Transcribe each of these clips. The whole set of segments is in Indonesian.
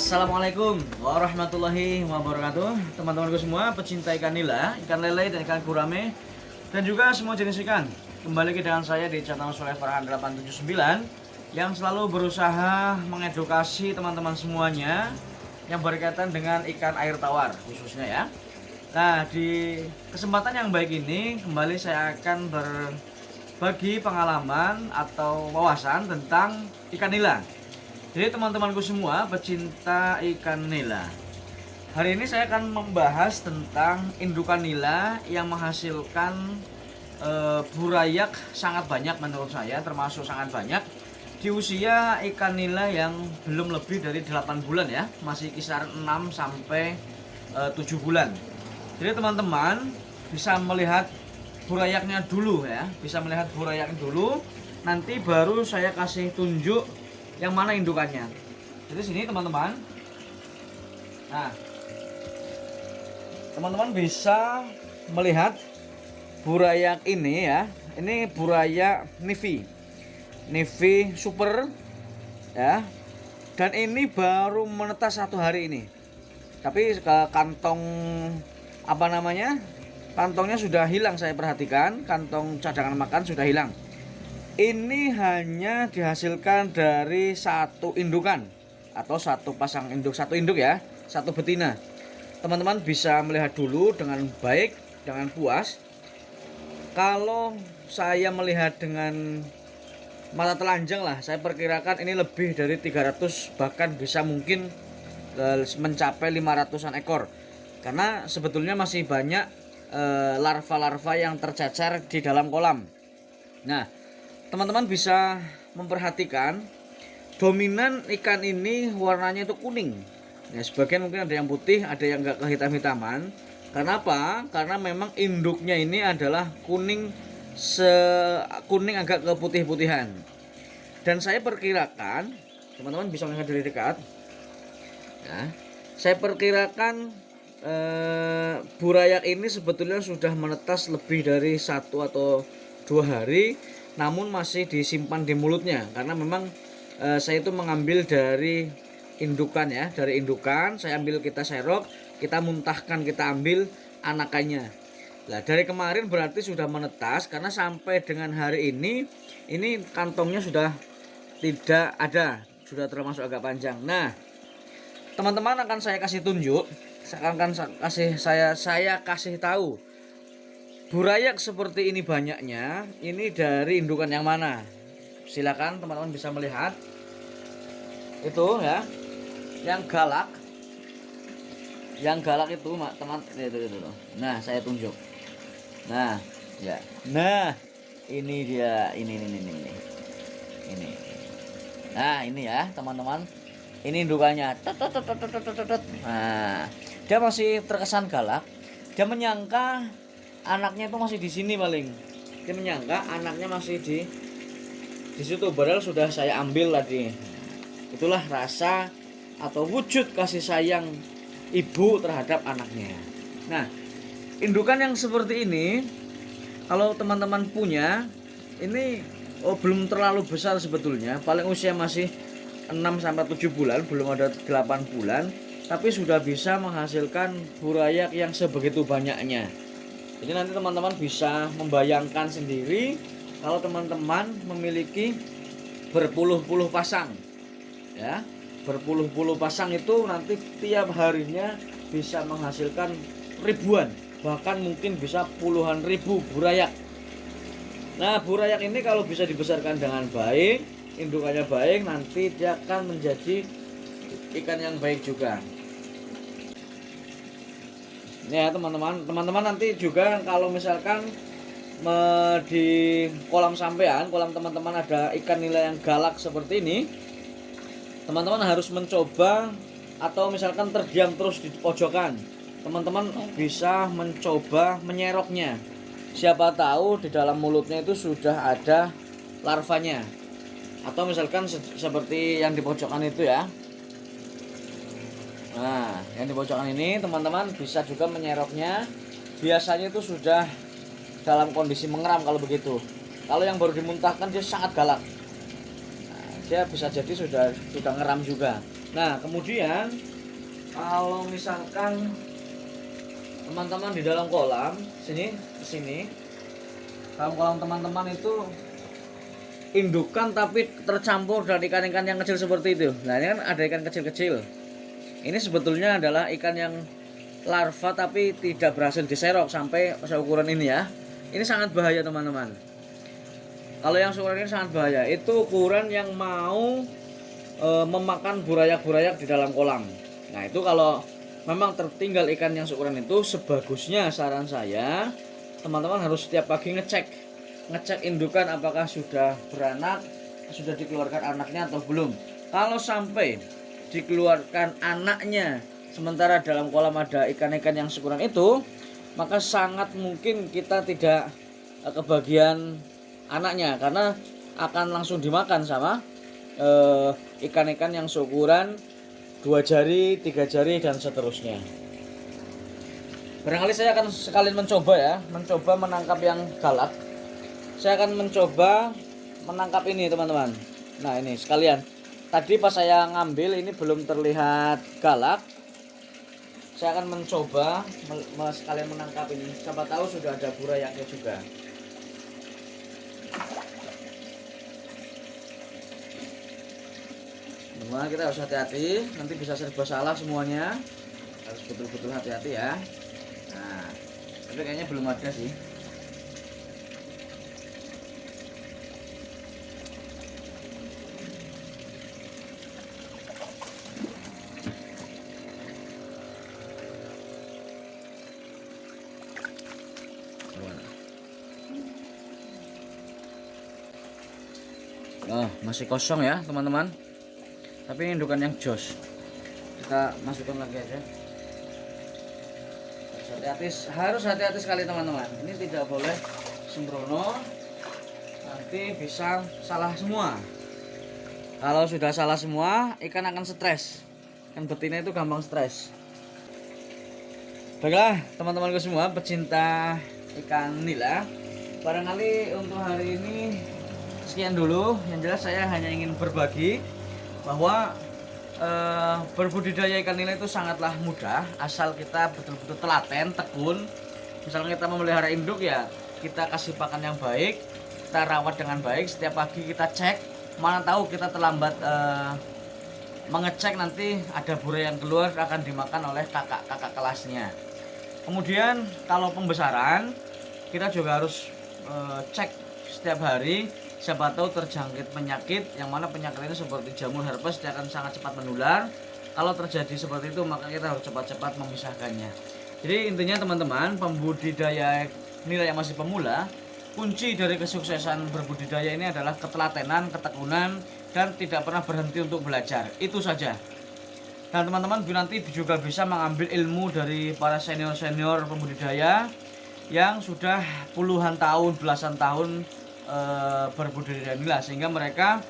Assalamualaikum warahmatullahi wabarakatuh. Teman-temanku semua pecinta ikan nila, ikan lele dan ikan gurame, dan juga semua jenis ikan. Kembali ke dengan saya di channel Soleh Farhan 879 yang selalu berusaha mengedukasi teman-teman semuanya yang berkaitan dengan ikan air tawar khususnya ya. Nah, di kesempatan yang baik ini kembali saya akan berbagi pengalaman atau wawasan tentang ikan nila. Jadi teman-temanku semua pecinta ikan nila, hari ini saya akan membahas tentang indukan nila yang menghasilkan burayak sangat banyak menurut saya, termasuk sangat banyak di usia ikan nila yang belum lebih dari 8 bulan ya, masih kisaran 6 sampai 7 bulan. Jadi teman-teman bisa melihat burayaknya dulu ya, bisa melihat burayaknya dulu, nanti baru saya kasih tunjuk yang mana indukannya. Jadi sini teman-teman. Nah, teman-teman bisa melihat burayak ini ya. Ini burayak Navy Super ya. Dan ini baru menetas 1 hari ini. Tapi kantong apa namanya? Kantongnya sudah hilang, saya perhatikan. Kantong cadangan makan sudah hilang. Ini hanya dihasilkan dari satu indukan atau satu pasang induk, satu induk ya, satu betina. Teman-teman bisa melihat dulu dengan baik, dengan puas. Kalau saya melihat dengan mata telanjang lah, saya perkirakan ini lebih dari 300, bahkan bisa mungkin mencapai 500-an ekor. Karena sebetulnya masih banyak larva-larva yang tercacar di dalam kolam. Nah, teman-teman bisa memperhatikan dominan ikan ini warnanya itu kuning. Ya, sebagian mungkin ada yang putih, ada yang enggak kehitam-hitaman. Karena apa? Karena memang induknya ini adalah kuning kuning agak keputih-putihan. Dan saya perkirakan, teman-teman bisa melihat dari dekat. Ya, saya perkirakan burayak ini sebetulnya sudah menetas lebih dari 1 atau 2 hari. Namun masih disimpan di mulutnya karena memang saya itu mengambil dari indukan ya, dari indukan saya ambil, kita serok, kita muntahkan, kita ambil anakannya. Nah, dari kemarin berarti sudah menetas karena sampai dengan hari ini kantongnya sudah tidak ada, sudah termasuk agak panjang. Nah, teman-teman akan saya kasih tunjuk, saya kasih tahu burayak seperti ini banyaknya, ini dari indukan yang mana? Silakan teman-teman bisa melihat. Itu ya. Yang galak. Yang galak itu, teman, itu. Nah, saya tunjuk. Nah, ya. Nah, ini dia, ini. Ini. Nah, ini ya, teman-teman. Ini indukannya. Nah, dia masih terkesan galak. Dia menyangka anaknya itu masih di sini paling. Dia menyangka anaknya masih di situ, padahal sudah saya ambil tadi. Itulah rasa atau wujud kasih sayang ibu terhadap anaknya. Nah, indukan yang seperti ini kalau teman-teman punya, ini belum terlalu besar sebetulnya, paling usia masih 6 sampai 7 bulan, belum ada 8 bulan, tapi sudah bisa menghasilkan burayak yang sebegitu banyaknya. Jadi nanti teman-teman bisa membayangkan sendiri kalau teman-teman memiliki berpuluh-puluh pasang ya, berpuluh-puluh pasang itu nanti tiap harinya bisa menghasilkan ribuan, bahkan mungkin bisa puluhan ribu burayak. Nah, burayak ini kalau bisa dibesarkan dengan baik, indukannya baik, nanti dia akan menjadi ikan yang baik juga. Ya teman-teman nanti juga kalau misalkan di kolam sampean, kolam teman-teman ada ikan nila yang galak seperti ini, teman-teman harus mencoba, atau misalkan terdiam terus di pojokan, teman-teman bisa mencoba menyeroknya. Siapa tahu di dalam mulutnya itu sudah ada larvanya, atau misalkan seperti yang di pojokan itu ya. Nah, yang di pojokan ini teman-teman bisa juga menyeroknya. Biasanya itu sudah dalam kondisi mengeram kalau begitu. Kalau yang baru dimuntahkan dia sangat galak. Nah, dia bisa jadi sudah ngeram juga. Nah, kemudian kalau misalkan teman-teman di dalam kolam sini dalam kolam teman-teman itu indukan tapi tercampur dengan ikan-ikan yang kecil seperti itu. Nah, ini kan ada ikan kecil-kecil. Ini sebetulnya adalah ikan yang larva tapi tidak berhasil diserok sampai seukuran ini ya. Ini sangat bahaya teman-teman. Kalau yang seukuran ini sangat bahaya. Itu ukuran yang mau memakan burayak-burayak di dalam kolam. Nah, itu kalau memang tertinggal ikan yang seukuran itu, sebagusnya saran saya teman-teman harus setiap pagi ngecek indukan apakah sudah beranak, sudah dikeluarkan anaknya atau belum. Kalau sampai dikeluarkan anaknya sementara dalam kolam ada ikan-ikan yang seukuran itu, maka sangat mungkin kita tidak kebagian anaknya karena akan langsung dimakan sama ikan-ikan yang seukuran 2 jari, 3 jari dan seterusnya. Barangkali saya akan sekalian mencoba menangkap yang galak. Saya akan mencoba menangkap ini teman-teman. Nah, ini sekalian. Tadi pas saya ngambil ini belum terlihat galak. Saya akan mencoba sekalian menangkap ini. Siapa tahu sudah ada burayaknya juga. Nah, kita harus hati-hati, nanti bisa serba salah semuanya. Harus betul-betul hati-hati ya. Nah, tapi kayaknya belum ada sih. Oh, masih kosong ya teman-teman. Tapi ini indukan yang jos. Kita masukkan lagi aja. Harus hati-hati sekali teman-teman. Ini tidak boleh sembrono. Nanti bisa salah semua. Kalau sudah salah semua, ikan akan stres. Ikan betina itu gampang stres. Baiklah teman-temanku semua pecinta ikan nila. Barangkali untuk hari ini sekian dulu. Yang jelas saya hanya ingin berbagi bahwa berbudidaya ikan nila itu sangatlah mudah asal kita betul-betul telaten, tekun. Misalnya kita memelihara induk ya, kita kasih pakan yang baik, kita rawat dengan baik, setiap pagi kita cek. Mana tahu kita terlambat mengecek, nanti ada burai yang keluar akan dimakan oleh kakak-kakak kelasnya. Kemudian kalau pembesaran kita juga harus cek setiap hari. Siapa tahu terjangkit penyakit, yang mana penyakit ini seperti jamur herpes, dia akan sangat cepat menular. Kalau terjadi seperti itu, maka kita harus cepat-cepat memisahkannya. Jadi intinya teman-teman, pembudidaya nila yang masih pemula, kunci dari kesuksesan berbudidaya ini adalah ketelatenan, ketekunan, dan tidak pernah berhenti untuk belajar. Itu saja. Dan teman-teman nanti juga bisa mengambil ilmu dari para senior-senior pembudidaya yang sudah puluhan tahun, belasan tahun berbudidaya nila, sehingga mereka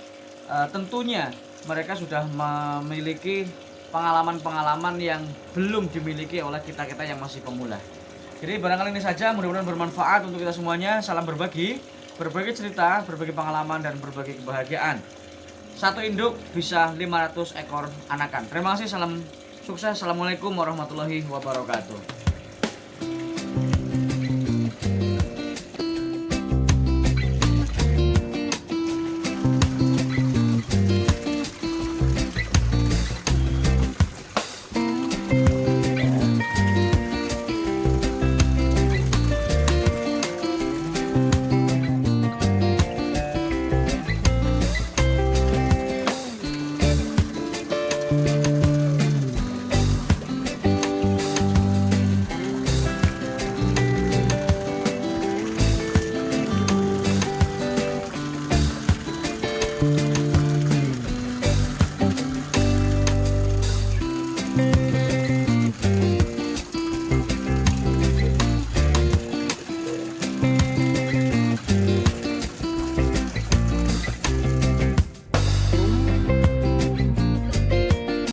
tentunya mereka sudah memiliki pengalaman-pengalaman yang belum dimiliki oleh kita-kita yang masih pemula. Jadi barangkali ini saja, mudah-mudahan bermanfaat untuk kita semuanya. Salam berbagi cerita, berbagi pengalaman, dan berbagi kebahagiaan. Satu induk bisa 500 ekor anakan. Terima kasih, salam sukses. Assalamualaikum warahmatullahi wabarakatuh.